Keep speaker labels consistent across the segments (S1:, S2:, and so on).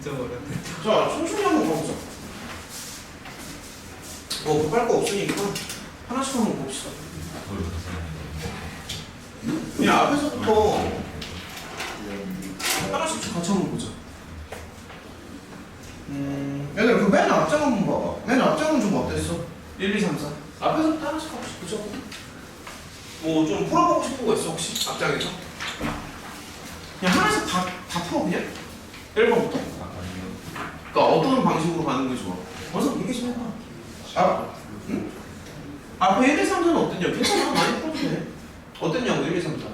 S1: 진짜 어렵네.
S2: 자, 천천히 한번 가보자. 뭐 급할 거 없으니까 하나씩 한번 봅시다. 그냥 앞에서부터 하나씩 같이 한번 보자. 얘들아 그 맨 앞장 한번 봐봐. 맨 앞장은 좀 어땠어? 1, 2, 3, 4 앞에서부터 하나씩 가보자. 그죠? 뭐 좀 풀어보고 싶은 거 있어 혹시? 앞장에서? 그냥 하나씩 다 풀어 그냥? 1번부터? 그러니까 어떤 방식으로 가는 게 좋아? 어서 얘기 좀 해봐. 응? 앞에 1, 2, 3, 4는 어땠냐? 괜찮아. 많이 풀어도 돼. 어땠냐고 1, 2, 3, 4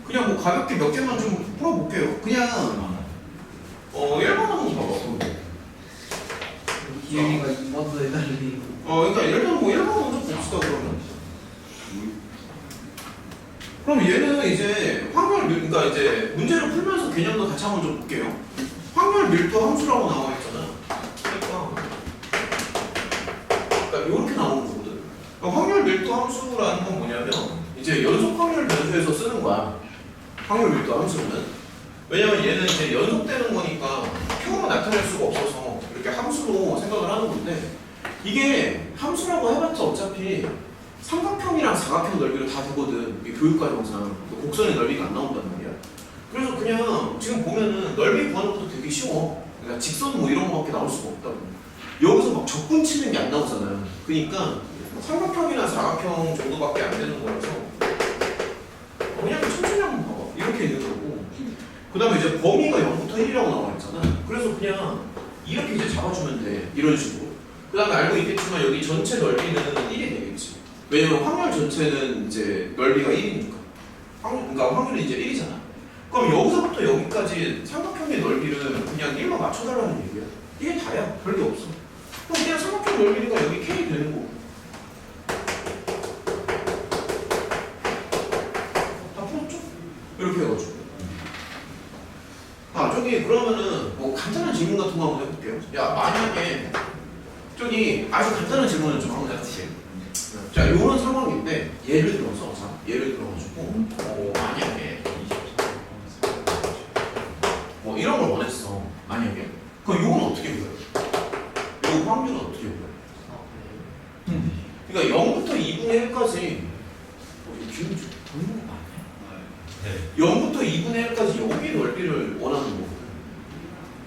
S2: 그냥 뭐 가볍게 몇 개만 좀 풀어볼게요. 그냥 1번 한번 봐봐.
S1: 기현이가 2번도 해달리.
S2: 그러니까 일단 뭐 1번 먼저 봅시다 그러면. 그럼 얘는 이제 확률 그러니까 이제 문제를 풀면서 개념도 같이 한번 좀 볼게요. 확률 밀도 함수라고 나와 있잖아. 그러니까 이렇게 나오는 거거든. 그러니까 확률 밀도 함수라는 건 뭐냐면 이제 연속 확률 변수에서 쓰는 거야. 확률 밀도 함수는. 왜냐면 얘는 이제 연속되는 거니까 표로 나타낼 수가 없어서 이렇게 함수로 생각을 하는 건데 이게 함수라고 해봤자 어차피 삼각형이랑 사각형 넓이로 다 되거든. 이게 교육과정상 곡선의 넓이가 안 나온단 말이야. 그래서 그냥 지금 보면은 넓이 구하는 것도 되게 쉬워. 그러니까 직선 뭐 이런 거밖에 나올 수가 없다고. 여기서 막 적분 치는 게 안 나오잖아. 그러니까 삼각형이나 사각형 정도밖에 안 되는 거라서 그냥 천천히 한번 봐봐. 이렇게 있는 거고. 그 다음에 이제 범위가 0부터 1이라고 나와 있잖아. 그래서 그냥 이렇게 이제 잡아주면 돼. 이런 식으로. 그 다음에 알고 있겠지만 여기 전체 넓이는 1이 되겠지. 왜냐면 확률 전체는 이제 넓이가 1이니까. 그러니까 확률이 이제 1이잖아. 그럼 여기서부터 여기까지 삼각형의 넓이를 그냥 1로 맞춰달라는 얘기야. 이게 다야. 별게 없어. 그럼 그냥 삼각형 넓이니까 여기 K 되는 거고. 다 풀었죠? 이렇게 해가지고. 저기 그러면은 뭐 간단한 질문 같은 거 한번 해볼게요. 야, 만약에 저기 아주 간단한 질문을 좀 한번 해볼게요. 자, 요런 상황인데 예를 들어서 예를 들어가지고 만약에 뭐 이런 걸 원했어. 만약에 그럼 요건 어떻게 보여요? 요 확률은 어떻게 보여요? 그러니까 0부터 2분의 1까지 이 기운이 좀 보이는 거 맞나요? 0부터 2분의 1까지 여기 넓이를 원하는 거거든.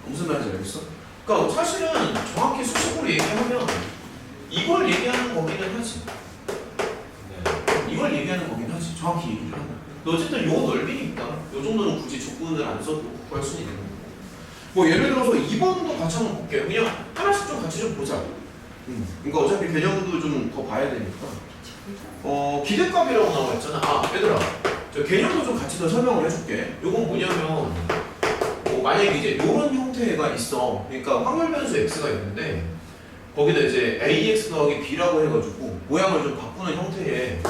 S2: 무슨 말인지 알겠어? 그러니까 사실은 정확히 수식으로 얘기하면 이걸 얘기하는 거기는 하지. 이걸 얘기하는 거긴 하지. 정확히 얘기를 하면. 어쨌든 요 넓이니까 요 정도는 굳이 조건을 안 써도 구할 수 있는 거고. 뭐 예를 들어서 2번도 같이 한번 볼게요. 그냥 하나씩 좀 같이 좀 보자. 그러니까 어차피 개념도 좀 더 봐야 되니까. 기대값이라고 나와 있잖아. 얘들아. 저 개념도 좀 같이 더 설명을 해줄게. 요건 뭐냐면 만약에 이제 요런 형태가 있어. 그러니까 확률 변수 x가 있는데 거기다 이제 ax 더하기 b라고 해가지고 모양을 좀 바꾸는 형태의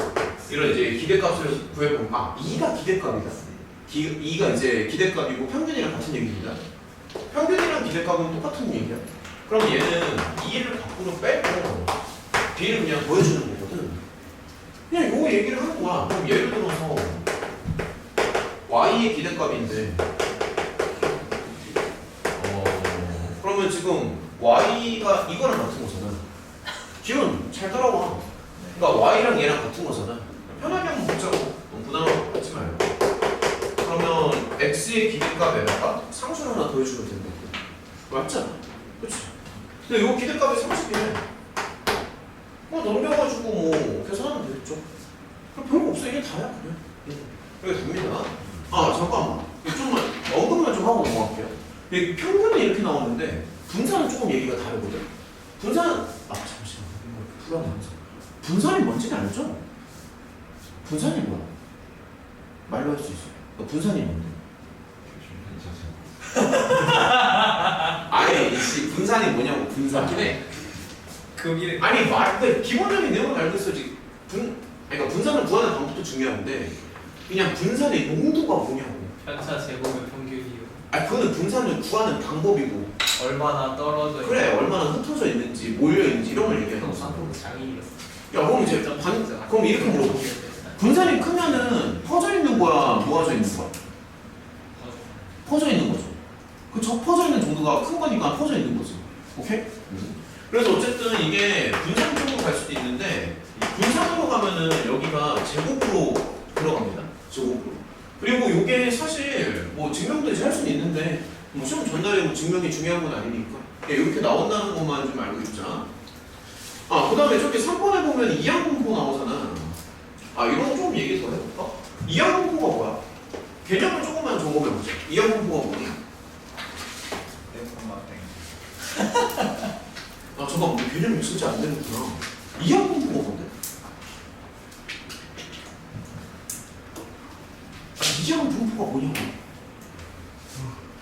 S2: 이런 이제 기대값을 구해보면 2가 기대값이다. 2가 이제 기대값이고 평균이랑 같은 얘기입니다. 평균이랑 기대값은 똑같은 얘기야. 그럼 얘는 2를 밖으로 빼고 b를 그냥 더해주는 거거든. 그냥 요 얘기를 하는 거야. 그럼 예를 들어서 y의 기대값인데 그러면 지금 y가 이거랑 같은 거잖아. 기운 잘 따라와. 그러니까 y랑 얘랑 같은 거잖아. 편하게 한번 보자고. 너무 부담하지 말고. 그러면 x의 기대값에다가 상수를 하나 더해주면 된다. 맞잖아. 그치? 근데 요 기대값이 30이네. 넘겨가지고 뭐 계산하면 되겠죠. 별거 없어. 이게 다야 그냥. 이게 됩니다. 잠깐만. 좀만 언급만 좀 하고 넘어갈게요. 평균은 이렇게 나오는데 분산은 조금 얘기가 다르거든. 분산 잠시만. 불안하면서. 분산이 뭔지는 알죠? 분산이 뭐야? 말로 할 수 있어. 분산이 뭔데? 아니 분산이 뭐냐고. 분산.
S1: 금이래.
S2: 아니 근데 기본적인 내용은 알겠어지. 그러니까 분산을 구하는 방법도 중요한데 그냥 분산의 용도가 뭐냐고.
S1: 편차 제곱의 평균이요.
S2: 그거는 분산을 구하는 방법이고
S1: 얼마나 떨어져
S2: 그래 얼마나 흩어져 있는지 몰려 있는지 이런 걸 얘기하는 거지.
S1: 장이었어.
S2: 야 그럼 이제 그럼 이렇게 물어볼게. 분산이 크면은 퍼져 있는 거야 모아져 있는 거야? 퍼져 있는 거죠. 그 접퍼져 있는 정도가 큰 거니까 퍼져 있는 거지. 오케이? 그래서 어쨌든 이게 분산 쪽으로 갈 수도 있는데 분산으로 가면은 여기가 제곱으로 들어갑니다. 제곱으로. 그리고 이게 사실 뭐 증명도 이제 할 수는 있는데 뭐 시험 전날에 뭐 증명이 중요한 건 아니니까 이렇게 나온다는 것만 좀 알고 있자. 그 다음에 저기 3번에 보면 이항분포 나오잖아. 이런 거 조금 얘기 더 해볼까? 이항분포가 뭐야? 개념을 조금만 적어보자. 이항분포가 뭐냐? 잠깐만, 내 개념이 진짜 안 되는구나. 이항분포가 뭔데? 이항분포가 뭐냐고.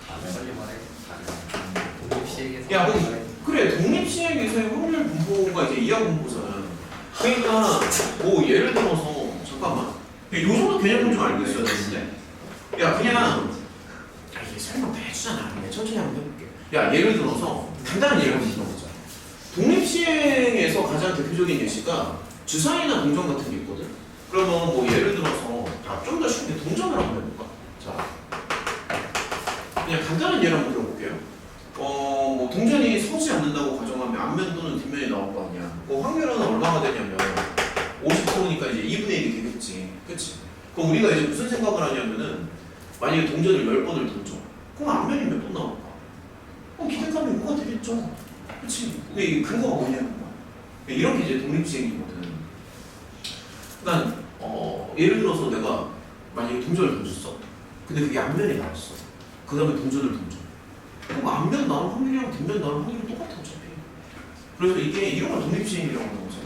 S1: 빨리 말해. 독립시행에서.
S2: 야, 그래, 독립시행에서의 확률 분포가 이제 이항분포잖아. 그러니까, 뭐, 예를 들어서, 잠깐만. 요 정도 개념을 좀 알고 있어야 되는데. 야, 그냥, 이게 설명 다 해주잖아. 그냥 천천히 한번 해볼게. 야, 예를 들어서, 간단한 예를 한번 들어보자. 독립시행에서 가장 대표적인 예시가 주사위나 동전 같은 게 있거든. 그러면 뭐 예를 들어서 좀 더 쉽게 동전을 한번 해볼까? 자, 그냥 간단한 예를 한번 들어볼게요. 뭐 동전이 서지 않는다고 가정하면 앞면 또는 뒷면이 나올 거 아니야. 확률은 얼마가 되냐면 50%니까 이제 2분의 1이 되겠지. 그치? 그럼 우리가 이제 무슨 생각을 하냐면은 만약에 동전을 10번을 던져. 그럼 앞면이 몇 번 나올까? 기대감이 뭐가 되겠죠. 그치? 근데 이 근거가 뭐냐는 거야. 이렇게 이제 독립시행이거든. 그러니까 예를 들어서 내가 만약에 동전을 던졌어. 근데 그게 앞면이 나왔어. 그 다음에 동전을 던져. 그럼 앞면 나올 확률이랑 뒷면 나올 확률이 똑같아 어차피. 그래서 이게 이런 걸 독립시행이라고 하는 거잖아.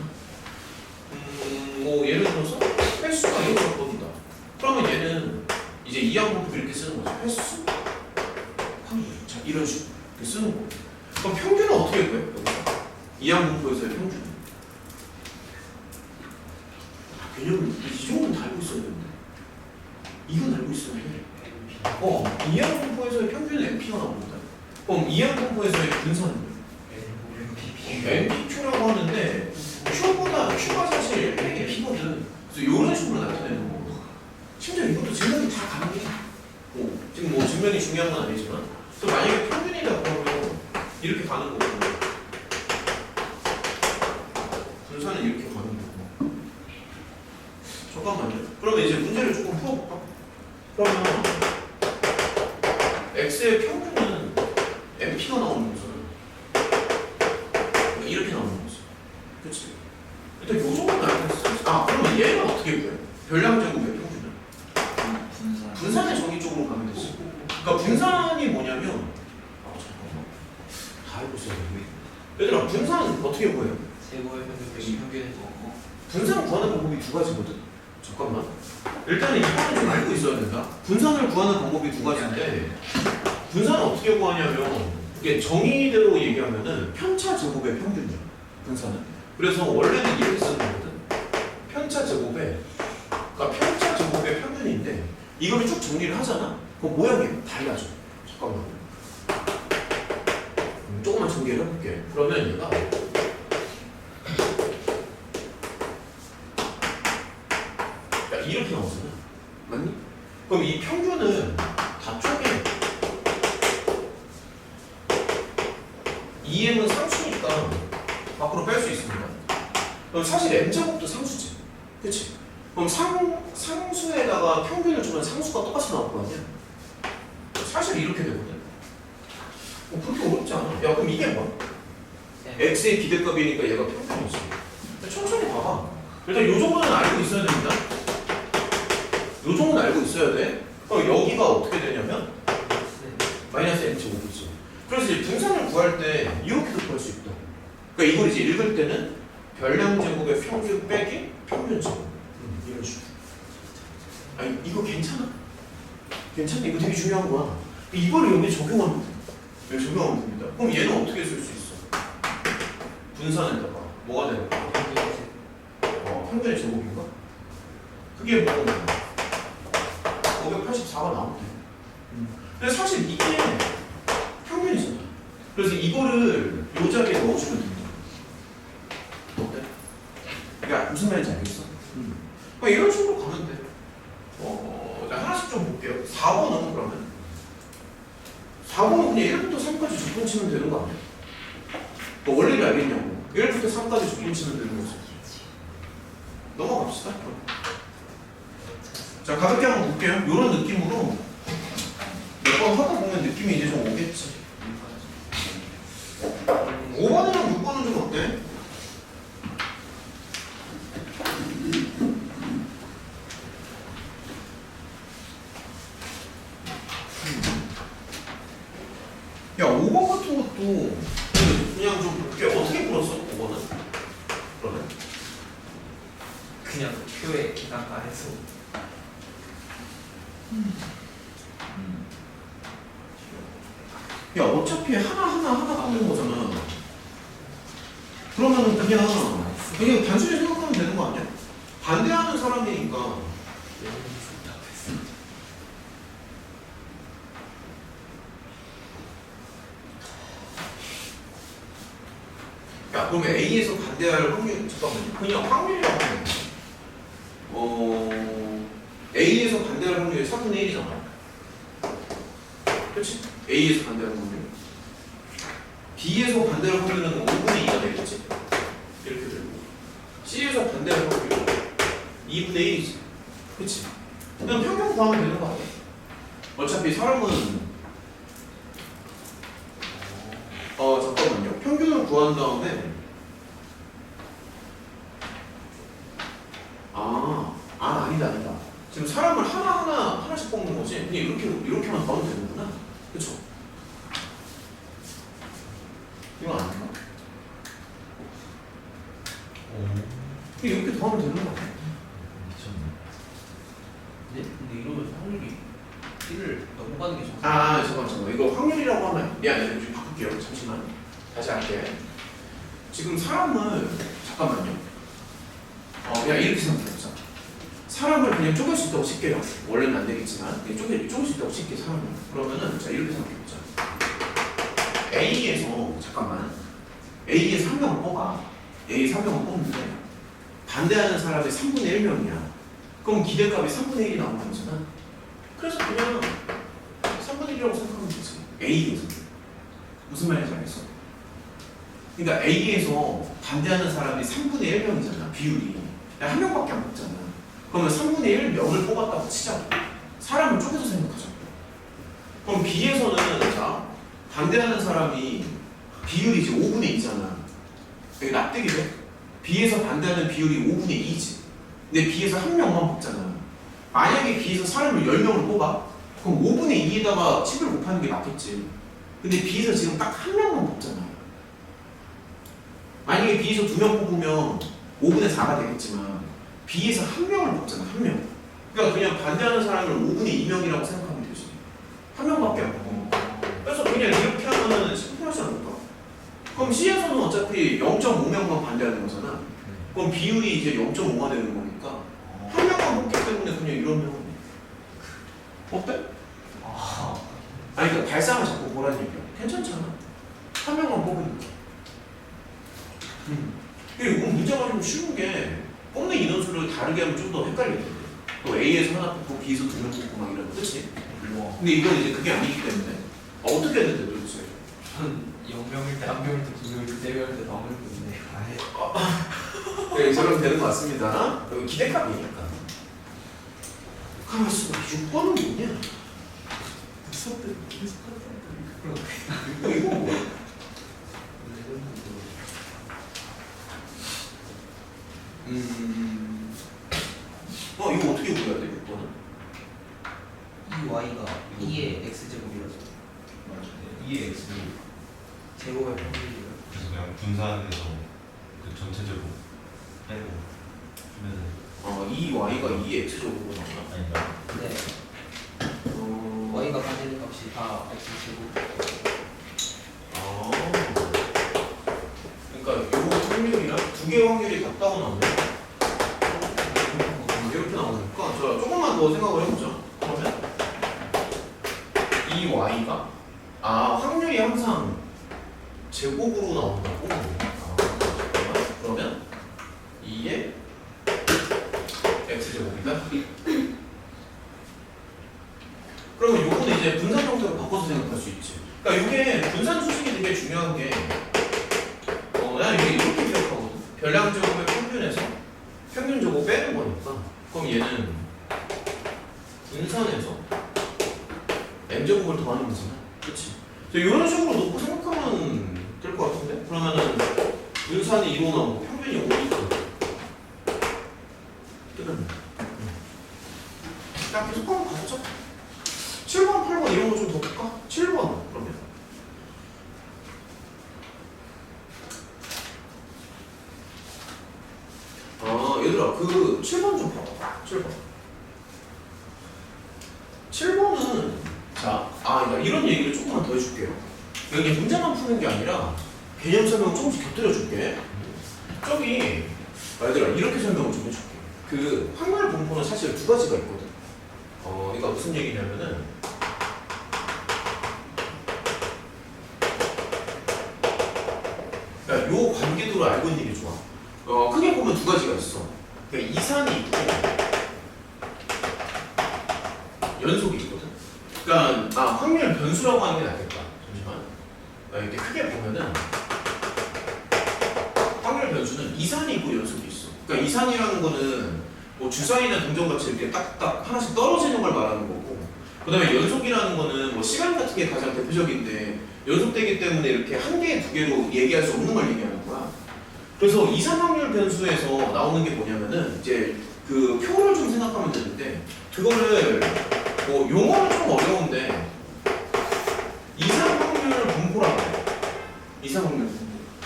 S2: 뭐 예를 들어서 횟수가 이렇게 법이다. 그러면 얘는 이제 이항분포 이렇게 쓰는 거지. 횟수, 확률. 자, 이런 식으로 이렇게 쓰는 거. 그럼 평균은 어떻게 구해? 이항분포에서의 평균. 개념을 이 정도는 다 알고 있어야 되는데. 이건 알고 있어야 돼. 이항분포에서의 평균은 NP가 나옵니다. 그럼 이항분포에서의 분산은 NPQ라고 하는데 Q가 사실 NP거든. 그래서 이런 식으로 나타내는 거. 심지어 이것도 증명이 다 가능해. 지금 뭐 증명이 중요한 건 아니지만 그래서 만약에 평균이다 그러면 이렇게 가는 거고 분산은 이렇게 가는 거고. 잠깐만요. 그러면 이제 문제를 조금 풀어볼까? 그러면 x의 평균은 np가 나오는 거잖아. 그러니까 이렇게 나오는 거지. 그치? 일단 요 정도는 알고 있어. 그러면 얘는 어떻게 구해? 별량제곱의 평균은? 분산의 정의 쪽으로 가면 되지. 그러니까 분산이 뭐냐면 잠깐만. 다 알고 있어야 돼. 얘들아, 분산 어떻게 구해요?
S1: 제곱의 평균 빼기 평균의 제곱.
S2: 분산 구하는 방법이 두 가지거든. 잠깐만. 일단은 이거는 좀 알고 있어야 된다. 분산을 구하는 방법이 두 가지인데 분산을 어떻게 구하냐면 이게 정의대로 얘기하면은 편차 제곱의 평균이야. 분산은. 그래서 원래는 이렇게 쓰는 거거든. 편차 제곱의 그러니까 편차 제곱의 평균인데 이거를 쭉 정리를 하잖아. 그럼 모양이 달라져. 잠깐만. 조금만 정리를 해볼게. 그러면 얘가 이렇게 나오잖아. 맞니? 그럼 이 평균은 다 쪼개. 2m은 상수니까 밖으로 뺄 수 있습니다. 그럼 사실 m제곱도 상수지. 그치? 그럼 상수에다가 평균을 주면 상수가 똑같이 나올 거 아니야? 사실 이렇게 되거든. 그렇게 어렵지 않아. 야, 그럼 이게 뭐야? x의 기대값이니까 얘가 평균이지. 천천히 봐봐. 일단 요 정도는 알고 있어야 됩니다. 요 정도는 알고 있어야 돼. 그럼 여기가 어떻게 되냐면 마이너스 n제곱이지. 그래서 이제 분산을 구할 때 이렇게도 구할 수 있다. 그러니까 이걸 이제 읽을 때는 별량제곱의 평균 빼기 평균제곱. 이런 식으로. 아니 이거 괜찮아? 괜찮아? 이거 되게 중요한 거야. 이거를 여기 적용하면 돼. 여기 적용하면 됩니다. 그럼 얘는 어떻게 쓸 수 있어? 분산에다가 뭐가 되는 거야? 평균의 제곱인가? 그게 뭐 584가 나오면 돼. 근데 사실 이게 평균이잖아. 그래서 이거를 요 자리에 넣어주면 됩니다. 어때? 그러니까 무슨 말인지 알겠어? 이런 식으로 가면 돼. 자, 하나씩 좀 볼게요. 4번은 그러면 4번은 그냥 1부터 3까지 적분 치면 되는 거 아니야? 너 원리를 알겠냐고. 1부터 3까지 적분 치면 되는 거지. 넘어갑시다. 자, 가볍게 한번 볼게요. 이런 느낌으로 몇 번 하다 보면 느낌이 이제 좀 오겠지. 5번이랑 6번은 좀 어때? 야, 5번 같은 것도 그냥 좀 볼게. 어떻게 풀었어? 5번은? 그러면?
S1: 그냥 표에 기간가해서
S2: 야, 어차피 하나 바꾸는 거잖아. 그러면은 그냥 단순히 생각하면 되는 거 아니야? 반대하는 사람이니까. 야, 그러면 A에서 반대할 확률, 잠깐만요. 그냥 확률이라고 하면 A에서 반대할 확률이 3분의 1이잖아. 그렇지? A에서 반대할 확률. B에서 반대할 확률은 5분의 2가 되겠지? 이렇게 되고. C에서 반대할 확률 2분의 1이지. 그렇지? 그냥 평균 구하면 되는 거 아니야? 어차피 사람은 잠깐만요. 평균을 구한 다음에 아니다. 지금 사람을 하나씩 뽑는 거지. 그냥 이렇게만 가면 되는구나. 그쵸? 이건 아닌가? 이렇게 더하면 되는 거 아니야?
S1: 근데 이러면 확률이 1을 넘어가는 게 좋아.
S2: 잠깐만. 이거 확률이라고 하면 미안해. 좀 바꿀게요. 잠시만. 다시 할게. 지금 사람을 잠깐만요. 그냥 이렇게 생각해보자. 사람을 그냥 쪼갤 수 있다고 칠게요. 원래는 안 되겠지만 그냥 쪼갤 수 있다고 칠게 사람을. 그러면은 자 이렇게 생각해보자. A에서 한 명을 뽑아. A에서 한 명을 뽑는데 반대하는 사람의 3분의 1명이야. 그럼 기대값이 3분의 1이 나오는 거잖아. 그래서 그냥 3분의 1이라고 생각하면 되지. A에서. 무슨 말인지 알겠어? 그러니까 A에서 반대하는 사람이 3분의 1명이잖아. 비율이. 한 명밖에 안 뽑잖아. 그러면 3분의 1명을 뽑았다고 치자고. 사람을 쪼개서 생각하자고. 그럼 B에서는 자 반대하는 사람이 비율이 이제 5분의 2잖아. 여기 납득이 돼? B에서 반대하는 비율이 5분의 2지. 근데 B에서 한 명만 뽑잖아. 만약에 B에서 사람을 10명을 뽑아? 그럼 5분의 2에다가 10을 곱하는 게 맞겠지. 근데 B에서 지금 딱 한 명만 뽑잖아. 만약에 B에서 2명 뽑으면 5분의 4가 되겠지만 B에서 한 명을 뽑잖아. 한 명. 그러니까 그냥 반대하는 사람을 5분의 2명이라고 생각하면 되지. 한 명밖에 안 뽑고. 그래서 그냥 이렇게 하면은 심플하지 않을까? 그럼 C에서는 어차피 0.5명만 반대하는 거잖아. 그럼 비율이 이제 0.5가 되는 거니까 한 명만 뽑기 때문에 그냥 이러면 어때? 그러니까 발상을 자꾸 보라는 얘기야. 괜찮잖아. 한 명만 뽑으니까. 그리고 문제가 좀 쉬운 게 뽑는 인원수를 다르게 하면 좀 더 헷갈리거든. 또 A에서 하나 뽑고 B에서 2명 뽑고 막 이러는 그치? 근데 이건 이제 그게 아니기 때문에 어떻게 해야 되는데 도대체?
S1: 전 0명일 때, 1명일 때, 2명일 때, 3명일 때 너무 힘든데.
S2: 네, 저럼 되는 것 같습니다. 여기 기대값이니까. 가만있어. 6번은 뭐냐? 이거 뭐야? 이거 어떻게 구해야 돼? 6번은?
S1: 이 y가 2의 x제곱이라서
S3: 2의 x
S1: 제곱의 평균이에요.
S3: 그래서 그냥 분산해서 그 전체적으로 빼고 주면은
S2: 2y가 2x제곱으로 나와.
S3: 아닌가?
S1: 네. y가 가지는 값이 다 x제곱.
S2: 그러니까 요 확률이랑 두 개의 확률이 같다고 나오네. 이렇게 나오니까 자 조금만 더 생각을 해보자. 그러면 이 y가 확률이 항상 제곱으로 나온다고. 그러면 2의 x제곱이다. 그러면 요거는 이제 분산 형태로 바꿔서 생각할 수 있지. 그러니까 이게 분산 수식이 되게 중요한 게 난 이게 이렇게 기억하거든. 별량 제곱의 평균에서 평균 제곱 빼는 거니까 그럼 얘는 분산해서 m 제곱을 더하는 거잖아. 그렇지? 이런 식으로 놓고 생각하면 될 것 같은데? 그러면은 분산이 2로 나오고 평균이 5니까 끝났네. 자, 계속 한번 가보자. 7번, 8번 이런 거 좀 더 볼까? 7번 그러면 얘들아 그 7번 좀 봐봐. 7번은 자, 그러니까 이런 얘기를 조금만 더 해줄게요. 여기 문제만 푸는 게 아니라 개념 설명 조금씩 곁들여 줄게. 저기 얘들아 이렇게 설명을 좀 해줄게. 그 확률 분포는 사실 두 가지가 있거든. 그러니까 무슨 얘기냐면은 요 관계도를 알고 있는 게 좋아. 크게 보면 두 가지가 있어. 그러니까 이산이 있고 연속이 있거든. 그러니까 확률 변수라고 하는 게 낫겠다. 잠시만. 이렇게 크게 보면은 확률 변수는 이산이 있고 연속이 있어. 그러니까 이산이라는 거는 뭐 주사위나 동전같이 이렇게 딱딱 하나씩 떨어지는 걸 말하는 거고, 그 다음에 연속이라는 거는 뭐 시간 같은 게 가장 대표적인데 연속되기 때문에 이렇게 한 개, 두 개로 얘기할 수 없는 걸 얘기하는 거야. 그래서 이산 확률 변수에서 나오는 게 뭐냐면은 이제 그 표를 좀 생각하면 되는데 그거를 뭐 용어는 좀 어려운데 이산 확률 분포라고 해요. 이산 확률 분포.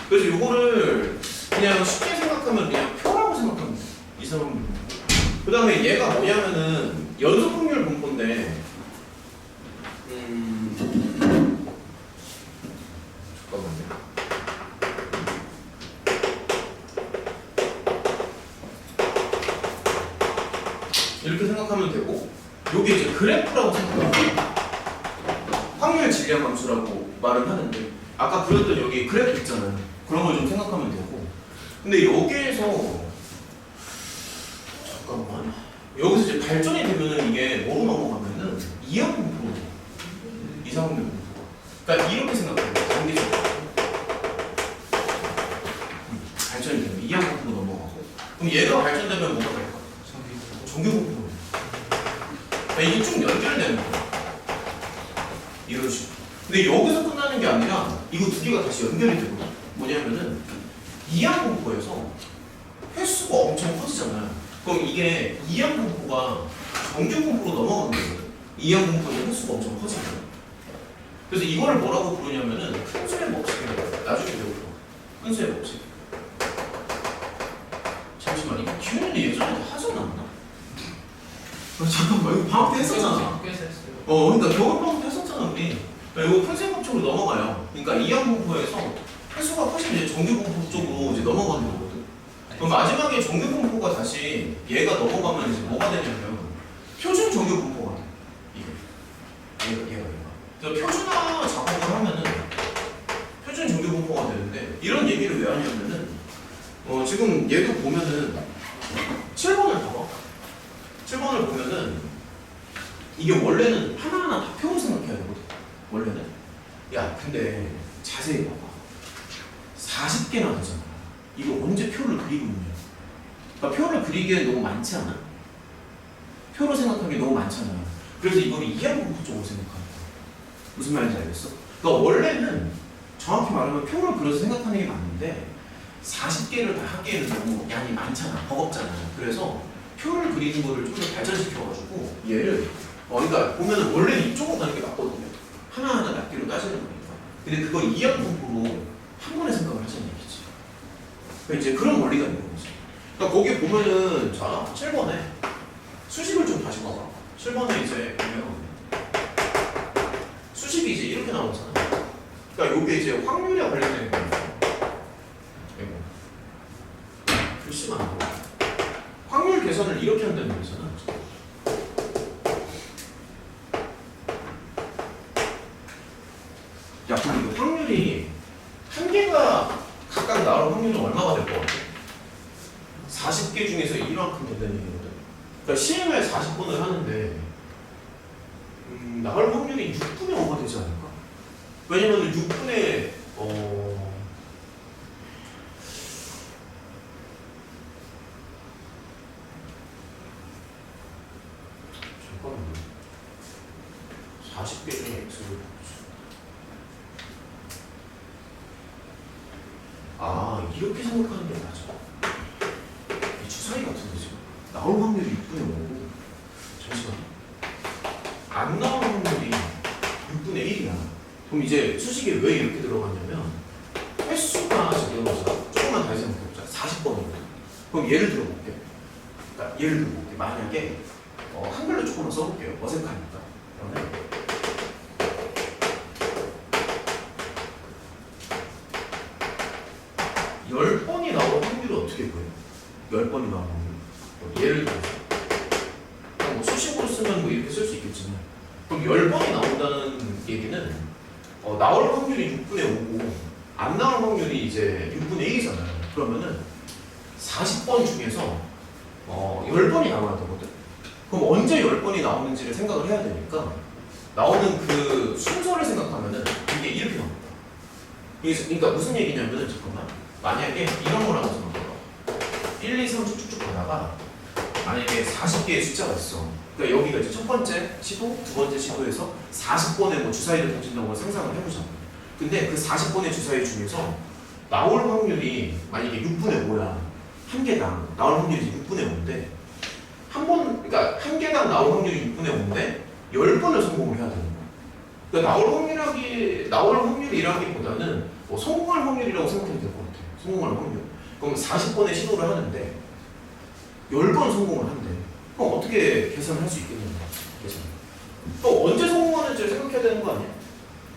S2: 그래서 이거를 그냥 쉽게 생각하면 그냥 표라고 생각하면 돼요. 이산 확률 분포. 그 다음에 얘가 뭐냐면은 연속 확률 분포인데 잠깐만요. 이렇게 생각하면 되고, 요게 이제 그래프라고 생각하면 돼요. 확률 질량 함수라고 말은 하는데 아까 그렸던 여기 그래프 있잖아요. 그런 걸 좀 생각하면 되고, 근데 여기에서 잠깐만, 여기서 이제 발전이 되면은 이게 뭐로 넘어가면은 이항 분포로 이상 확률 분포. 그러니까 이렇게 생각해요. 단계적으로 발전이 되면 이항 분포로 넘어가고, 그럼 얘가 발전되면 뭐가 될까? 정규 분포. 그러니까 이게 쭉 연결되는 거야. 이런 식으로. 근데 여기서 끝나는 게 아니라 이거 두 개가 다시 연결이 되거든. 뭐냐면은 이항 분포에서 횟수가 엄청 커지잖아요. 그럼 이게 이항 분포가 정규 분포로 넘어가는 거거든. 이항 분포의 횟수가 엄청 커지거든. 그래서 이거를 뭐라고 부르냐면은 큰수의 법칙이라고. 나중에 배우고 큰수의 법칙. 잠시만, 이거 기훈이는 예전에도 하지 않았나? 잠깐만, 이거 방학 때 했었잖아. 그러니까 겨울방학 때 했었잖아 우리. 그러니까 이거 큰수의 법칙으로 넘어가요. 그러니까 이항 분포에서 횟수가 커지면 이제 정규 분포 쪽으로 이제 넘어가는 거거든. 그럼 마지막에 정규 분포가 다시 얘가 넘어가면 이제 뭐가 되냐면 표준 정규 분포가 돼. 얘가. 그래서 표준화 작업을 하면은 표준 정규 분포가 되는데, 이런 얘기를 왜 하냐면은 지금 얘도 보면은 7번을 봐봐. 7번을 보면은 이게 원래는 하나하나 다 표로 생각해야 되거든. 원래는. 야, 근데 자세히 봐봐. 40개나 되잖아. 이거 언제 표를 그리고 있냐? 그러니까 표를 그리기엔 너무 많지 않아? 표로 생각하기 너무 많잖아요. 그래서 이걸 이항 분포 쪽으로 생각하는 거야. 무슨 말인지 알겠어? 그러니까 원래는 정확히 말하면 표를 그려서 생각하는 게 맞는데 40개를 다 하기에는 너무 양이 많잖아. 버겁잖아. 그래서 표를 그리는 거를 좀 더 발전시켜가지고 얘를 그러니까 보면은 원래는 이쪽으로 가는 게 맞거든요. 하나하나 낱개로 따지는 거니까. 근데 그걸 이항 분포로 한 번에 생각을 하자는 얘기지. 그러니까 이제 그런 원리가 있는 거지. 그러니까 거기 보면은 자 7번에 수식을 좀 다시 봐봐. 7번에 이제 보면 수식이 이제 이렇게 나오잖아. 그러니까 요게 이제 확률에 관련된 거예요. 이거 글씨만 안 보여. 확률 계산을 이렇게 한다는 거잖아. 야, 그럼 이거 확률이 한 개가 각각 나올 확률은 얼마가 될 것 같아? 40개 중에서 이만큼 된다는 얘기거든. 그러니까 시행을 40번을 하는데 나올 확률이 6분의 5가 되지 않을까? 왜냐면 6분의 잠깐만요. 40개 중에 x를 이렇게 생각하는 게 맞아. 이 주사위 같은데 지금 나올 확률이 6분의 5고 잠시만 안 나올 확률이 6분의 1이야. 그럼 이제 수식에 왜 이렇게 들어갔냐면 횟수가 지금 조금만 다시 생각해보자. 40번이거든. 그럼 예를 들어볼게. 그러니까 예를 들어볼게. 만약에 한글로 조금만 써볼게요. 어색하니까. 그러면 10번이 나올 확률이 어떻게 보여요? 10번이 나올 확률. 예를 들어서 뭐 수식으로 쓰면 뭐 이렇게 쓸 수 있겠지만 그럼 10번이 나온다는 얘기는 나올 확률이 6분의 5고 안 나올 확률이 이제 6분의 1이잖아요. 그러면은 40번 중에서 10번이 나와야 되거든. 그럼 언제 10번이 나오는지를 생각을 해야 되니까 나오는 그 순서를 생각하면은 이게 이렇게 나옵니다. 그러니까 무슨 얘기냐면은 잠깐만 만약에 이런 거라고 생각해봐. 1, 2, 3 쭉쭉쭉 가다가 만약에 40개의 숫자가 있어. 그러니까 여기가 이제 첫 번째 시도, 두 번째 시도에서 40번의 뭐 주사위를 던진다고 상상을 해보자. 근데 그 40번의 주사위 중에서 나올 확률이 만약에 6분의 5야. 한 개당 나올 확률이 6분의 5인데 그러니까 한 개당 나올 확률이 6분의 5인데 10번을 성공을 해야 되는 거야. 그러니까 나올 확률이라기보다는 성공할 확률이라고 생각해도 될 것 같아. 성공할 확률. 그럼 40번의 시도를 하는데 10번 성공을 한대. 그럼 어떻게 계산을 할 수 있겠냐고. 계산. 또 언제 성공하는지를 생각해야 되는 거 아니야?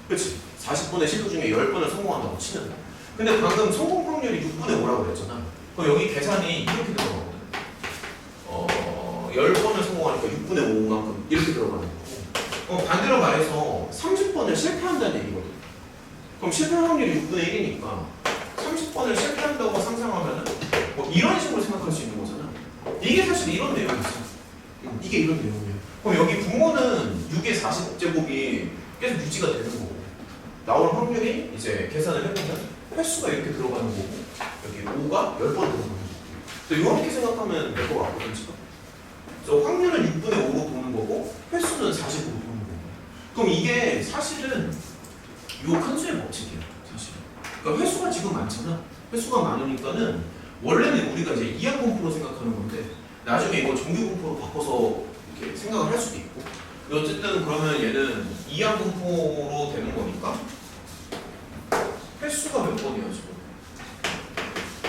S2: 그렇지? 40번의 시도 중에 10번을 성공한다고 치는. 근데 방금 성공 확률이 6분의 5라고 그랬잖아. 그럼 여기 계산이 이렇게 들어가거든. 10번을 성공하니까 6분의 5만큼 이렇게 들어가는 거고. 반대로 말해서 30번을 실패한다는 얘기거든. 그럼 실패 확률이 6분의 1이니까 30번을 실패한다고 상상하면은 이런 식으로 생각할 수 있는 거잖아. 이게 사실 이런 내용이지. 이게 이런 내용이야. 그럼 여기 분모는 6의 40제곱이 계속 유지가 되는 거고 나올 확률이 이제 계산을 해보면 횟수가 이렇게 들어가는 거고 여기 5가 10번 들어가는 거고 이렇게 생각하면 될 것 같거든 지금. 그래서 확률은 6분의 5로 보는 거고 횟수는 40으로 보는 거고 그럼 이게 사실은 요 큰 수의 법칙이야 사실. 그러니까 횟수가 지금 많잖아. 횟수가 많으니까는 원래는 우리가 이제 이항공포로 생각하는 건데 나중에 이거 정규공포로 바꿔서 이렇게 생각을 할 수도 있고 어쨌든 그러면 얘는 이항공포로 되는 거니까 횟수가 몇 번이야 지금?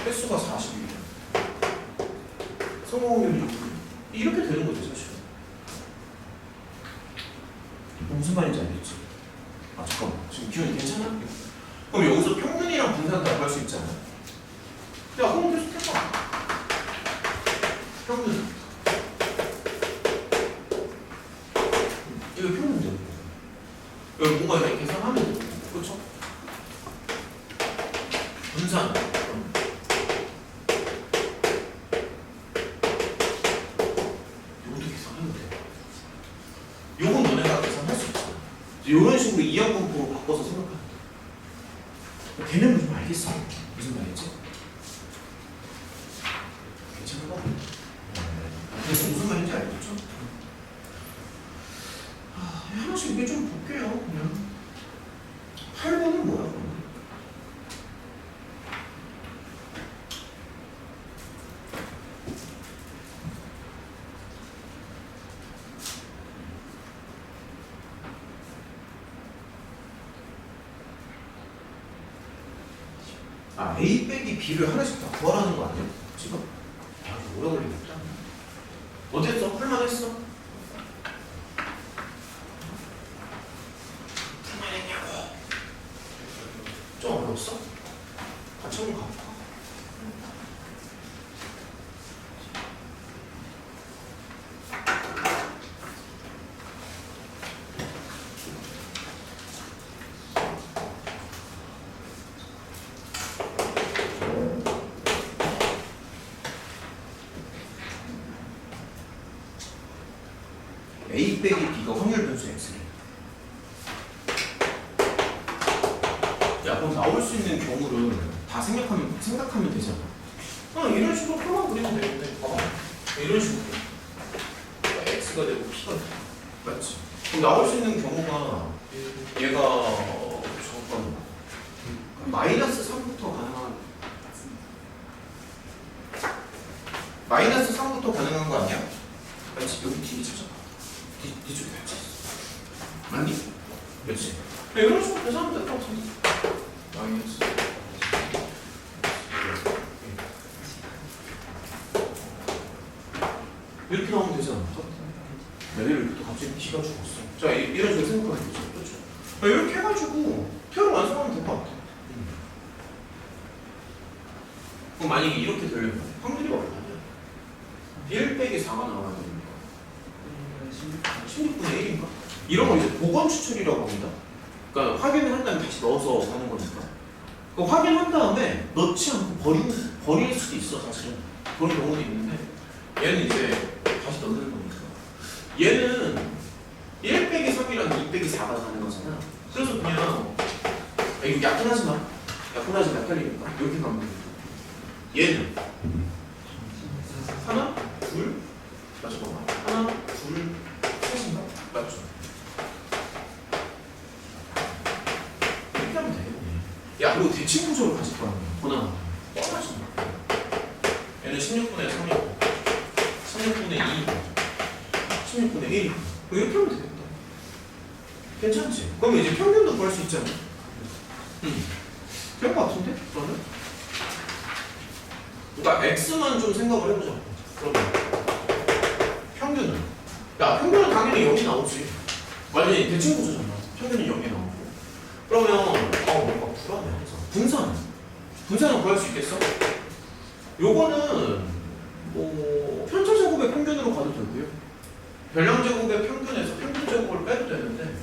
S2: 횟수가 40이야. 성공률이 6분. 이렇게 되는 거지 사실. 무슨 말인지 알겠지? 잠깐만 지금 기준이 괜찮아? 그럼 여기서 평균이랑 분산도 할 수 있잖아. 야 그럼 계속 해봐. 평균 이거 평균이잖아. 여기 뭔가 이렇게 계산하면 되고 그렇죠? 분산 이것도 계산하면 돼. 요건 너네가 계산할 수 있어. 이런 식으로 이항공포로 바꿔서 생각하면 돼. 개념을 좀 알겠어. 무슨 말이지? 괜찮아? 그래서 무슨 말인지 알겠죠? 하나씩 이게 좀 볼게요. 그냥 8번은 뭐야? 그러면? A 빼기 B를 하나씩 다 구하라는 거 아니야? 지금? 이거 오래 걸리겠다. 어땠어? 풀만했어? 풀만했냐고? 좀 어려웠어? 같이 한번 가볼까? A 빼기 B가 확률 변수 X래. 있는 경우를 다 생각하면 되잖아. 이런 식으로 표만 그리면 되는데 봐봐. 이런 식으로 x가 되고 p가 돼. 맞지? 그럼 나올 수 있는 경우가 얘가 잠깐만 마이너스 3부터 가능한 마이너스 3부터 가능한 거 아니야? 맞지? 여기 뒤에 찾아봐. 뒤쪽에 같이 있어. 맞니? 그렇지? 이런 식으로 계산하면 될 것 같은데. 마이너스 이렇게 나오면 되지 않을까? 얘를 이렇게 또 갑자기 B가 죽었어. 자, 이런 식으로 생각하면 되죠. 그렇죠? 이렇게 해가지고 표를 완성하면 될 것 같아. 그럼 만약에 이렇게 되려면 확률이 얼마냐? 1 빼기 4가 나와야 됩니까? 16분의 1인가? 이런 걸 이제 보건 추출이라고 합니다. 그러니까 확인을 한 다음에 다시 넣어서 가는 거니까. 그 확인한 다음에 넣지 않고 버릴 수도 있어, 사실은. 그런 경우도 있는데 얘는 이제 다시 넣는 거니까. 얘는 1 빼기 3이랑 2 빼기 4가 가능하잖아. 그래서 그냥 이거 약분하지 마. 약분하지 마. 헷갈리니까. 이렇게 가면 됩니다. 얘는 하나, 둘, 잠깐만. 하나, 둘, 셋인가? 맞죠? 이렇게 하면 돼. 야, 그리고 대칭 구조를 가질 거야. 보나 뻔하지 마. 얘는 16분의 3이고 16분의 2, 16분의 1. 이렇게 하면 되겠다. 괜찮지? 그러면 이제 평균도 구할 수 있잖아. 될 것 같은데? 그러면? 그러니까 x만 좀 생각을 해보자. 그러면 평균은? 야, 평균은 당연히 0이 나오지. 완전히 대칭 구조잖아. 평균은 0이 나오고. 그러면 뭔가 불안해 항상. 분산은 구할 수 있겠어? 요거는 뭐 편차 제곱의 평균으로 가도 되고요. 별량 제곱의 평균에서 평균 제곱을 빼도 되는데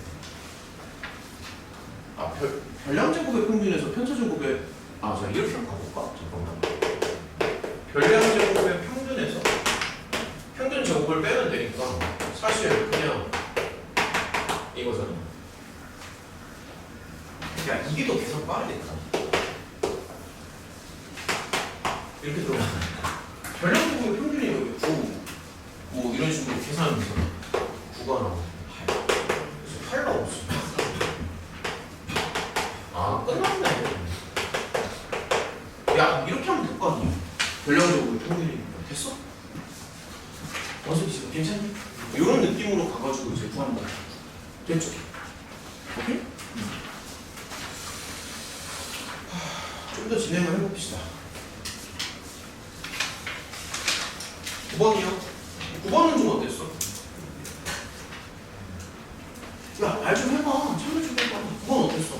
S2: 별량 제곱의 평균에서 편차 제곱의 자 이렇게 한번 가볼까? 잠깐만. 별량 제곱의 평균에서 평균 제곱을 빼면 되니까 사실 그냥 이거잖아. 야, 이게 더 계산 빠르겠다. 이렇게 들어가. 별량 제곱의 평균이 여기 9, 뭐 이런 식으로 계산하면서 9가 나오고 8. 그래서 8 나오지. 끝났네. 야, 이렇게 하면 될 거 아니야. 별량 제곱의 평균이니까. 됐어? 지금 괜찮니? 이런 느낌으로 가가지고 이제 구하는 거야. 됐죠? 오케이? 좀 더 진행을 해봅시다. 9번이요? 9번은 좀 어땠어? 야, 말 좀 해봐. 참여 좀 해봐. 9번 어땠어?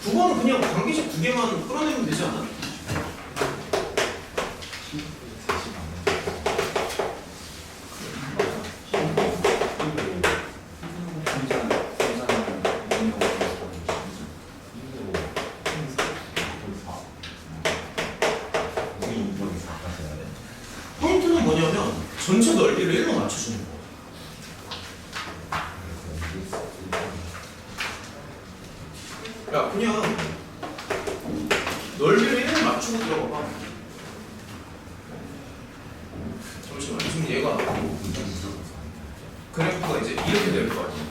S2: 9번은 그냥 관계식 2개만 끌어내면 되지 않아? 포인트는 뭐냐면 전체 넓이를 1로 맞춰주는 거야. 야, 그냥 넓이를 1로 맞추고 들어가봐. 잠시만, 지금 얘가 그래프가 이제 이렇게 될 거 아니야.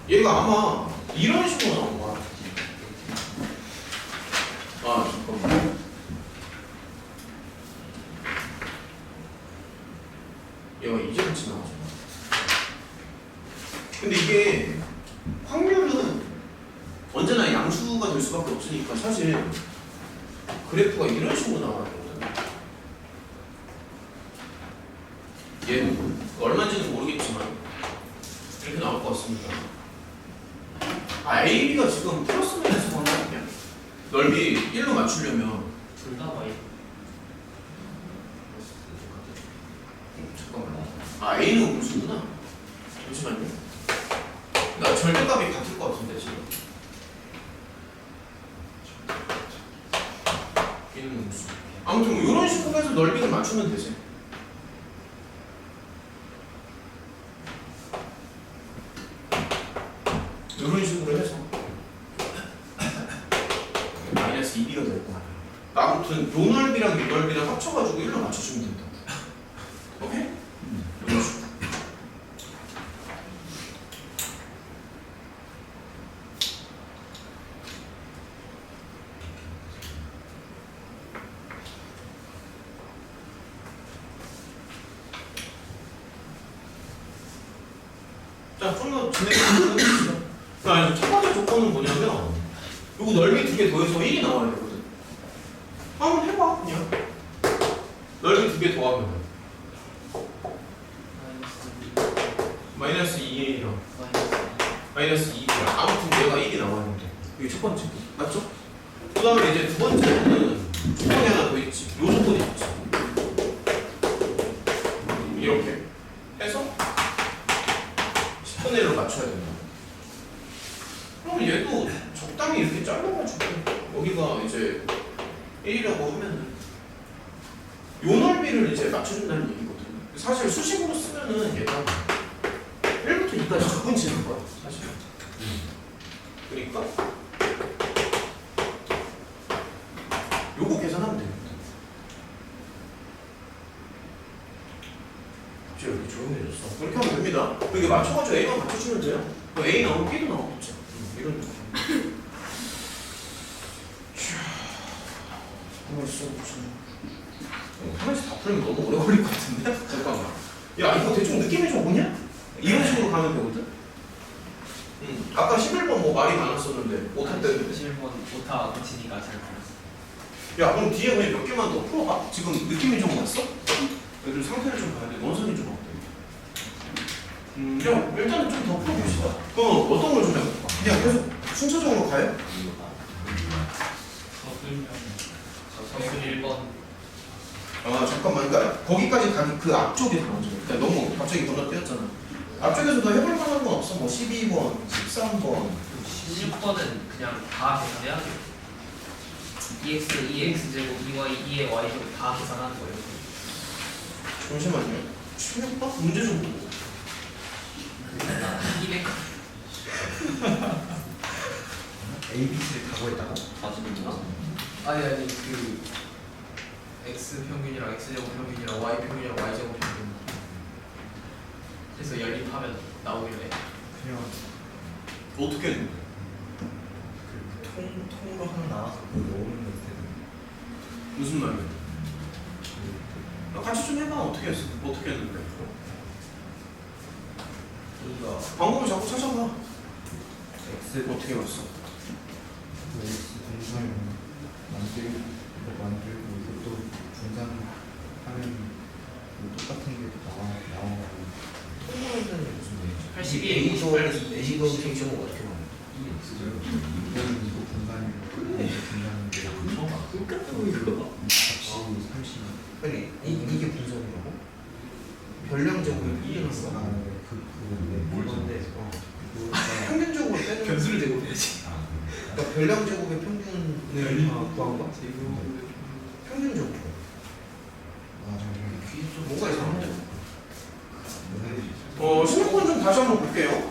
S2: 얘가 아마 이런 식으로 나온 거야. 잠깐만. 얘가 이제같이 나오잖아. 근데 이게 확률은 언제나 양수가 될 수밖에 없으니까 사실 그래프가 이런 식으로 나와야 되거든. 얘는 얼마인지는 모르겠지만 이렇게 나올 것 같습니다. A, B가 지금 플러스 마이너스 관계 아니야? 넓이 1로 맞추려면
S1: 둘 다 Y.
S2: 잠깐만. A는 음수구나. 잠시만요. 나 절대값이 같을 것 같은데 지금. B는 음수. 아무튼 뭐 이런 식으로 해서 넓이를 맞추면 되지. B가 될 거 아니야. 아무튼 요 넓이랑 요 넓이랑 합쳐가지고 1로 맞춰주면 된다. 오케이? 이런 식으로. 자, 좀 더 진행해보겠습니다. 자, 첫 번째 조건은 뭐냐면 요거 넓이 두 개 더해서 1이 나와야 되거든. 한번 해봐, 그냥. 넓이 두 개 더하면 마이너스 2a랑 마이너스 2b랑 아무튼 얘가 1이 나와야 돼. 이게 첫 번째. 맞죠? 그 다음에 이제 두 번째는 조건이 하나 더 있지. 요 조건이 있지. 이렇게 해서 10분의 1로 맞춰야 된다. 그럼 얘도 적당히 이렇게 잘라가지고 여기가 이제 1이라고 하면은 요 넓이를 이제 맞춰준다는 얘기거든. 사실 수식으로 쓰면은 얘가 1부터 2까지 적분치는 거야, 사실. 그러니까 요거 계산하면 됩니다. 갑자기 이렇게 조용해졌어. 그렇게 하면 됩니다. 이게 맞춰가지고 A만 맞춰주면 돼요. A 나오면 B도 나오겠죠. 이런 느낌. 하나씩 다 풀면 너무 오래 걸릴 것 같은데? 잠깐만. 야, 이거 대충 느낌이 좀 오냐? 이런 식으로 가면 되거든? 아까 11번 뭐 말이 많았었는데 오타 때문에
S1: 11번 오타 고치니까 잘 풀었어.
S2: 야, 그럼 뒤에 그냥 몇 개만 더 풀어봐. 지금 느낌이 좀 왔어? 애들 상태를 좀 봐야 돼. 원선이 좀 어때? 야, 일단은 좀 더 풀어봅시다. 그럼 어떤 걸 좀 해볼까? 그냥 계속 순서적으로 가요?
S1: 서술 1번.
S2: 아, 잠깐만. 그러니까 거기까지 가는 그 앞쪽에서 먼저. 그러니까 너무 갑자기 건너뛰었잖아. 앞쪽에서 더 해볼 만한 건 없어? 뭐 12번, 13번.
S1: 16번은 그냥 다 계산해야 돼. 2x, 2x 제곱, 2y, 2의 y 제곱 다 계산하는 거예요.
S2: 잠시만요. 16번? 문제 좀 보고.
S1: 200.
S3: ABC를 가고 있다가
S1: 아니 그 x 평균이랑 x 제곱 평균이랑 y 평균이랑 y 제곱 평균. 그래서 연립하면 나오길래.
S3: 그냥
S2: 어떻게 했는데?
S3: 통으로 하나 나와서 그걸 넣는 것 같아요.
S2: 무슨 말이야? 같이 좀 해봐. 어떻게 했어? 어떻게 했는데?
S3: 우리가
S2: 방법을 자꾸 찾아봐.
S3: X
S2: 어떻게 왔어?
S4: X 분산 만들고 이것도 분산하면 뭐 똑같은 게 나와가지고
S2: 통보한다는 무슨 얘기지?
S1: 82에 28.
S2: 이거 경우 어떻게 나와?
S4: 이거는 이거 분산이고 이거 분산인데
S2: 똑같다고 이거?
S4: 값이 30
S2: 아니 이게 분산이라고? 별량제곱을 이게 났어?
S4: 그건데
S3: 뭔데?
S4: 그거가
S2: 평균적으로 빼는
S1: 변수를 제곱해야지.
S2: 그러니까 별량제곱의 평균을 구한 거야? 평균적으로
S4: 아 잠시만요.
S2: 뭐가 이상하냐? 16번 좀 다시 한번 볼게요.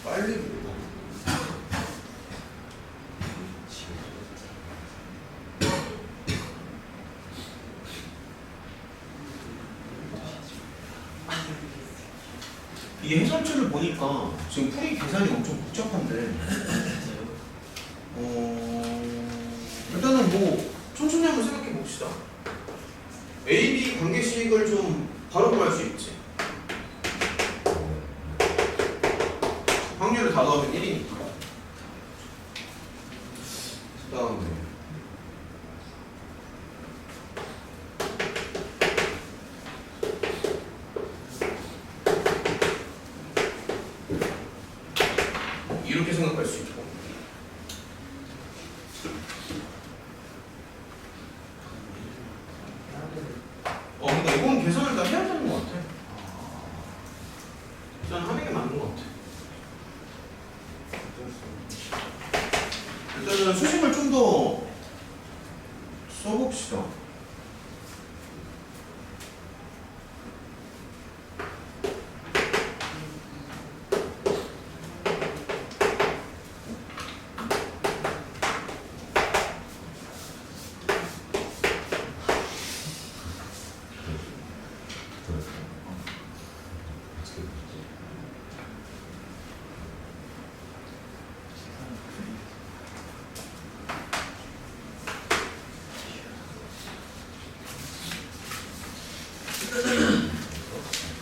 S2: 빨리 보고. 이게 해설지를 보니까 지금 풀이 계산이 엄청 복잡한데 일단은 뭐 천천히 한번 생각해 봅시다. AB 관계식을 좀 바로 구할 수 있지. 확률을 다 더하면 1이니까. 그 다음에 이렇게 생각할 수 있고. 그러니까 이건 계산을 다 해야 되는 것 같아. 계산하는 게 맞는 것 같아. 일단은 수식을 좀 더 써봅시다.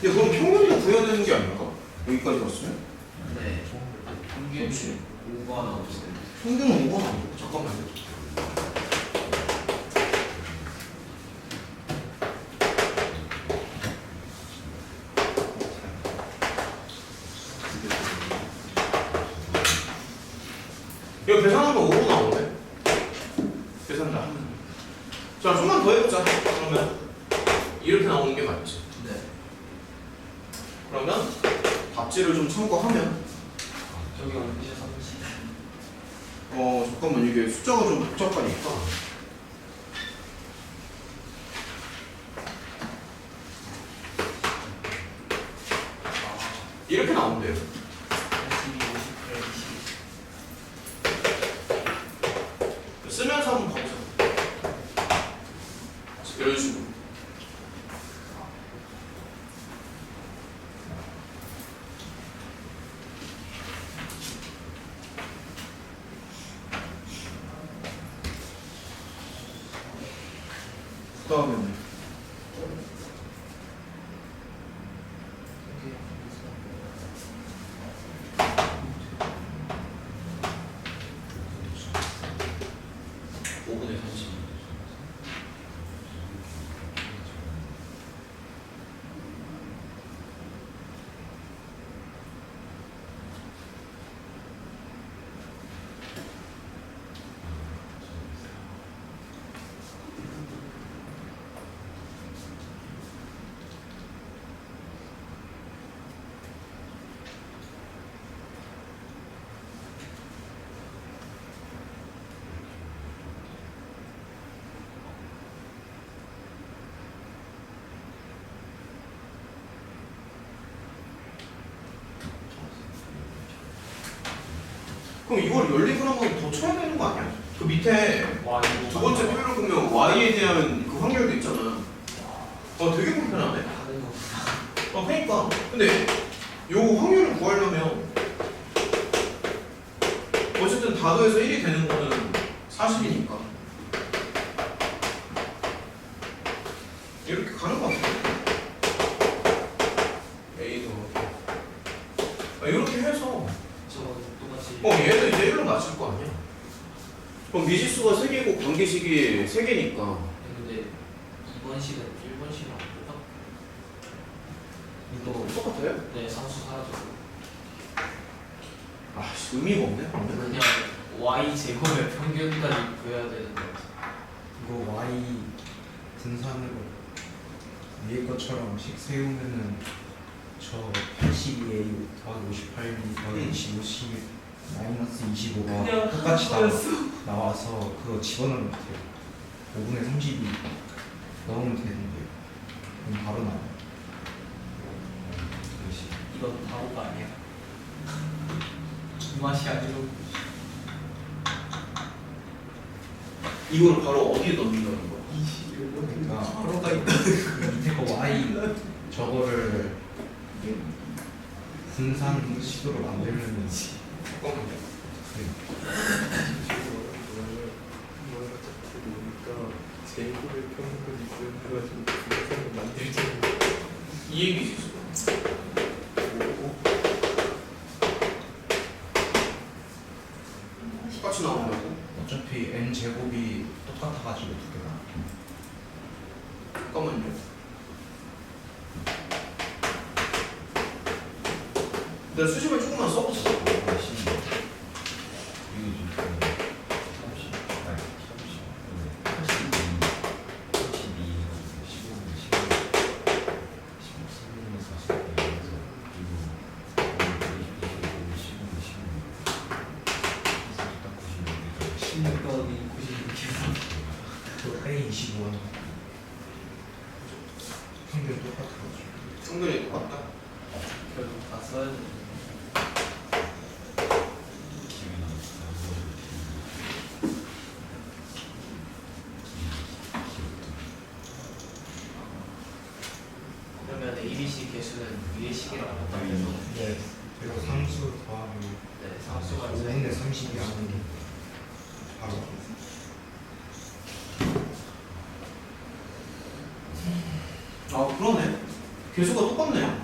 S2: 근데 그럼 평균도 구해야 되는 게 아닌가? 여기까지 왔으면?
S1: 네. 평균
S2: 그렇지.
S1: 5가 나오죠.
S2: 평균은 5가 아니고 잠깐만요. 이거 계산하면 5가 나오네. 계산다. 자, 좀만 더 해보자. 그러면 이렇게 나오는 게 맞지.
S1: 네.
S2: 그러면 답지를 좀 참고하면
S1: 저기 어디서 30?
S2: 잠깐만 이게 숫자가 좀 복잡하니까 이렇게 나온대요.
S1: 82, 58, 20.
S2: 쓰면서 한번 봐보자. 이런 식으로. 그 다음에는 그럼 이걸 연립을 한번 더 쳐야 되는 거 아니야? 그 밑에
S1: 와, 이거
S2: 두 번째 표를 보면 y에 대한 그 확률도 있잖아. 되게 불편하네.
S1: 다른 거.
S2: 그러니까. 근데 요 확률을 구하려면 어쨌든 다 더해서 1이 되는 거는 사실이니까 이렇게 가는 거 같아. A 더 이렇게 해서
S1: 저거 똑같이.
S2: 얘도 이제 1로 맞출 거 아니야? 그럼 미지수가 3개고 관계식이 3개니까
S1: 근데 2번 식은 1번 식이랑 똑같.
S2: 이거 똑같아요?
S1: 네, 상수 사라졌고.
S2: 아씨 의미가 없네.
S1: 그냥 y 제곱의 평균까지 구해야 되는데.
S3: 이거 Y 분산으로 위에 것처럼 식 세우면은 저 82A 더하기 58B 더하기 25C 마이너스 25가 똑같이 나와서 그거 집어넣으면 돼요. 5분의 32 넣으면 되는데 그럼 바로 나와요.
S1: 이건 바보가 아니야. 이 맛이 아니고.
S2: 이걸 바로 어디에 넣는다는 거야?
S3: 그러니까
S1: 바로가 있다.
S3: 밑에 거 Y 저거를 분산식으로 만들면
S2: 잠깐만요.
S3: 3
S5: 제곱의 평균이 그려가지고 분선을 만들자.
S2: 이 얘기지 지금. 똑같이 나온다고?
S3: 어차피 n 제곱이 똑같아가지고 두 개가.
S2: 잠깐만요. 내가 수식을 조금만 써보자.
S3: A 25원. 평균 똑같아가지고.
S2: 성별이 똑같다.
S1: 결국 다 써야 돼. 그러면 ABC 개수는 위의 식이라고 한다면서
S3: 네. 그리고 상수 더하기
S1: 네, 상수가
S3: 5분의 30이 하는 게 바로.
S2: 아 그러네. 개수가 똑같네.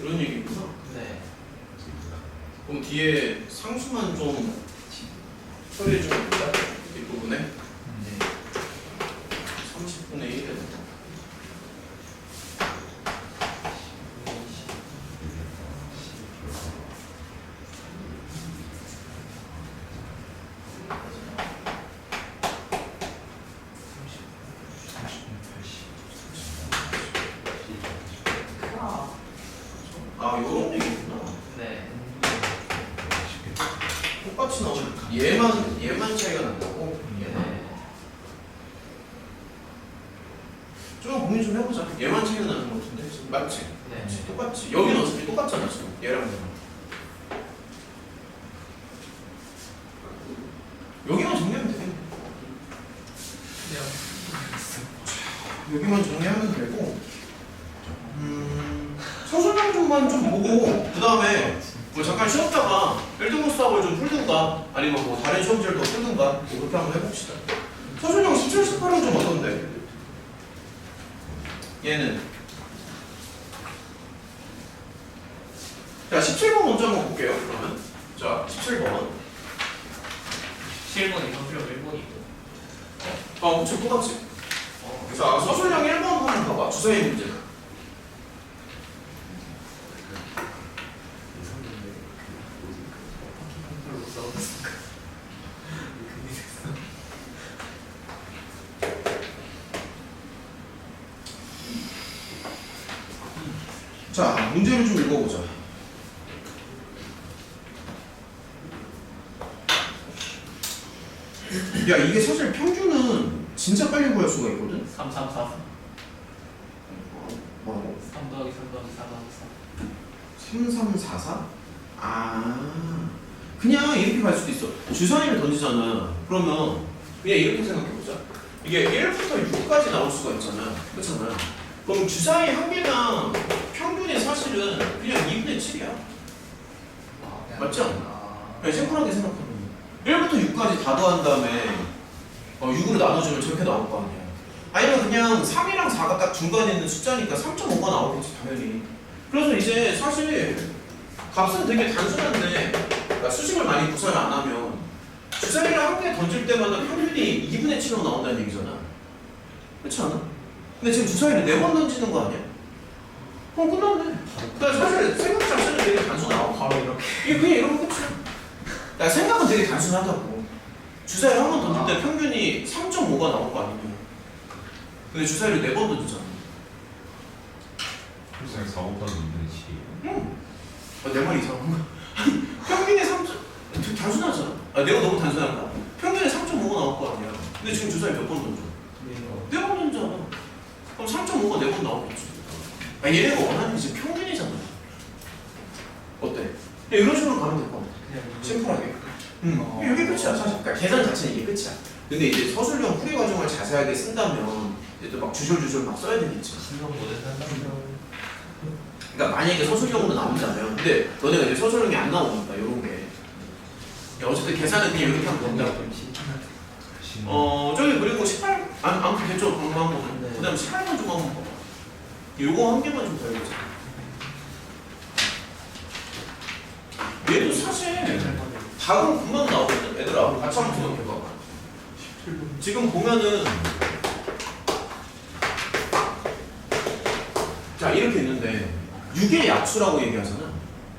S2: 이런 얘기구나.
S1: 네.
S2: 그럼 뒤에 상수만 좀 처리해 주면 될까? 뒷부분에
S1: 네.
S2: 30분의 1에 아 요런 얘기구나.
S1: 네.
S2: 똑같이 나오면 얘만 차이가 난다고?
S1: 네.
S2: 좀 고민 좀 해보자. 얘만 차이가 나는 것 같은데 지금 맞지?
S1: 네.
S2: 그치, 똑같지. 여기는 어차피 똑같잖아 지금 얘랑 얘랑. 여기만 정리하면 되겠네. 여기만 정리하면 되고 서술형좀만 좀 보고 그 다음에 뭐 잠깐 쉬었다가 1등급 수학을 좀 풀든가 아니면 뭐 다른 시험지를 더 풀든가 뭐 그렇게 한번 해봅시다. 서술형 17, 18은 좀 어떤데? 얘는 자 17번 먼저 한번 볼게요. 그러면 자 17번
S1: 7번이 서술형 1번이고
S2: 그쵸 똑같지? 자 서술형 1번 한번 봐봐. 주사위 문제. 자 문제를 좀 읽어보자. 야 이게 사실 평균은 진짜 빨리 구할 수가 있거든?
S1: 3, 3, 4, 3
S2: 뭐라고?
S1: 3 더하기 3 더하기 4 더하기
S2: 3344? 아 그냥 이렇게 갈 수도 있어. 주사위를 던지잖아. 그러면 그냥 이렇게 생각해보자. 이게 1부터 6까지 나올 수가 있잖아. 그렇잖아. 그럼 주사위 한 개당 평균이 사실은 그냥 2분의 7이야. 맞지 않나? 그냥 심플하게 생각하면 1부터 6까지 다 더한 다음에 6으로 나눠주면 저렇게 나올 거 아니야. 아니면 그냥 3이랑 4가 딱 중간에 있는 숫자니까 3.5가 나오겠지 당연히. 그래서 이제 사실 값은 되게 단순한데 그러니까 수식을 많이 구사를 안 하면 주사위를 한 개 던질 때마다 평균이 2분의 7로 나온다는 얘기잖아. 그렇지 않아? 근데 지금 주사위를 4번 던지는 거 아니야? 그럼 끝났네. 그러니까 사실 생각 자체는 되게 단순하고
S1: 바로 이렇게
S2: 이게 그냥 이러면 끝이야. 야, 생각은 되게 단순하다고. 주사위를 한 번 던질 때 평균이 3.5가 나올 거 아니냐. 근데 주사위를 4번 던지잖아.
S6: 항상 4, 5, 8, 2분의 7이에요.
S2: 응. 내 말이 이상한가? 평균이 3.5 단순하잖아. 아 내가 너무 단순한가? 평균에 3.5가 나올 거 아니야. 근데 지금 주사위 몇 번 던져? 4번 던지잖아. 그럼 3.5가 4번 나오겠지. 아 얘네가 원하는 게 지금 평균이잖아. 어때? 그냥 이런 식으로 가면 될 것 같아. 심플하게. 이게 끝이야 사실. 그러니까 계산 자체는 이게 끝이야. 근데 이제 서술형 풀이 과정을 자세하게 쓴다면 이제 또 막 주절주절 막 써야 되겠지.
S1: 신경 못 한다면
S2: 그러니까 만약에 서술형으로 나온다면, 근데 너네가 이제 서술형이 안 나오니까 이런 게. 야, 어쨌든 계산은 그냥 이렇게 하면 된다고. 저기 그리고 18, 아무튼 됐죠. 방금 한
S1: 네.
S2: 그 다음 18번 좀 한번 봐봐. 요거 한 개만 좀 더 해보자. 얘도 사실 답은 금방 나오거든. 얘들아, 같이 한번 생각해봐. 지금 보면은 자 이렇게 있는데 6의 약수라고 얘기하잖아.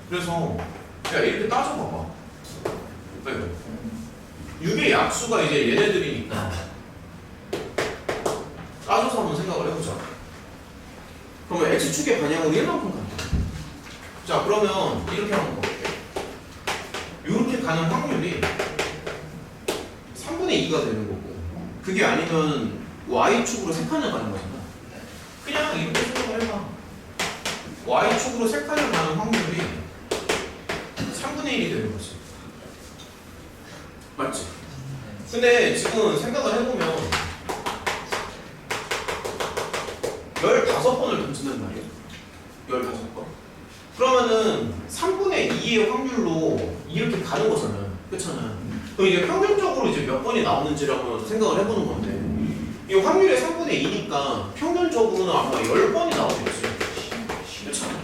S2: 그래서 야 이렇게 따져봐봐. 6의 약수가 이제 얘네들이니까 따져서 한번 생각을 해보자. 그러면 x축의 반향은 1만큼 간다. 자 그러면 이렇게 한번 볼게. 이렇게 가는 확률이 3분의 2가 되는 거고, 그게 아니면 y축으로 3칸을 가는 거잖아. 그냥 이렇게 생각을 해봐. y축으로 3칸을 가는 확률이 3분의 1이 되는 거지. 맞지? 근데 지금 생각을 해보면 15번을 던진단 말이야. 15번. 그러면은 3분의 2의 확률로 이렇게 가는 거잖아. 그렇잖아. 그럼 이제 평균적으로 이제 몇 번이 나오는지를 한번 생각을 해보는 건데, 이 확률이 3분의 2니까 평균적으로는 아마 10번이 나오겠지. 그렇잖아.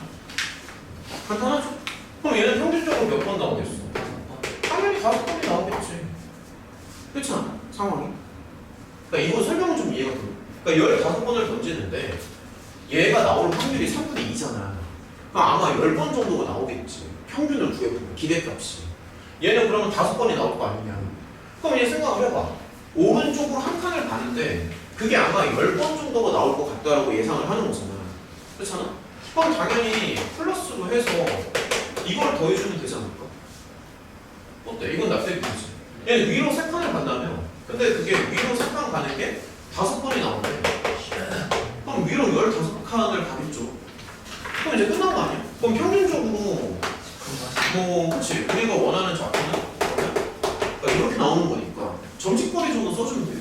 S2: 간단하죠? 그럼 얘는 평균적으로 몇 번 나오겠어? 당연히 5번이 나오겠지. 그렇잖아. 상황이. 그러니까 이거 설명은 좀 이해가 돼. 그러니까 15번을 던지는데 얘가 나올 확률이 3분의 2잖아. 그럼 아마 10번 정도가 나오겠지. 평균을 구해보면 기대값이. 얘는 그러면 5번이 나올 거 아니냐. 그럼 얘 생각을 해봐. 오른쪽으로 한 칸을 가는데 그게 아마 10번 정도가 나올 것 같다라고 예상을 하는 거잖아. 그렇잖아? 그럼 당연히 플러스로 해서 이걸 더해주면 되지 않을까? 어때? 이건 납득이 되지. 얘는 위로 3칸을 간다며. 근데 그게 위로 3칸 가는 게 5번이 나오네. 그럼 위로 15칸을 가겠죠. 그럼 이제 끝난 거 아니야? 그럼 평균적으로 그치. 우리가 원하는 좌표는 그러니까 이렇게 나오는 거니까 점식거리 정도 써주면 돼요.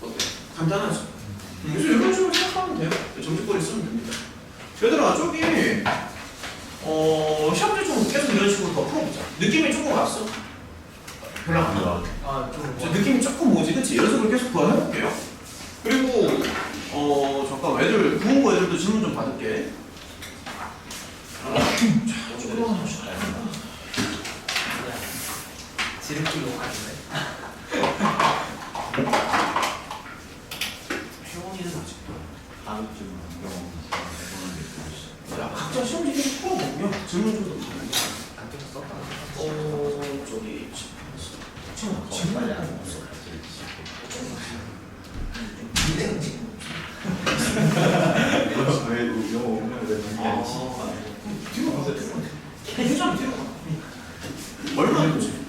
S2: 어때? 간단하죠? 그래서 이런 식으로 생각하면 돼요. 점식거리 쓰면 됩니다. 얘들아 저기 시험지 좀 계속 이런 식으로 더 풀어보자. 느낌이 조금 왔어? 별로 안 나.
S1: 아좀
S2: 느낌이 조금 오지, 그치? 이런 식으로 계속 더 해볼게요. 그리고 잠깐 애들 구운 거 애들도 질문 좀 받을게. 자, 조금
S1: 지름길로 가는데.
S2: 혜원이는 아직도.
S6: 다음 주는
S2: 야, 각자 시험지 계속 풀어보면 질문 좀 더 받을게.
S1: 안 뜯었어?
S2: 저기
S6: 너무 빨리 안
S2: 없어.
S6: 왜 영어 오면 왜
S2: 뒤로 가세요. 뒤로 가. 뒤로 가. 얼마 안 되지?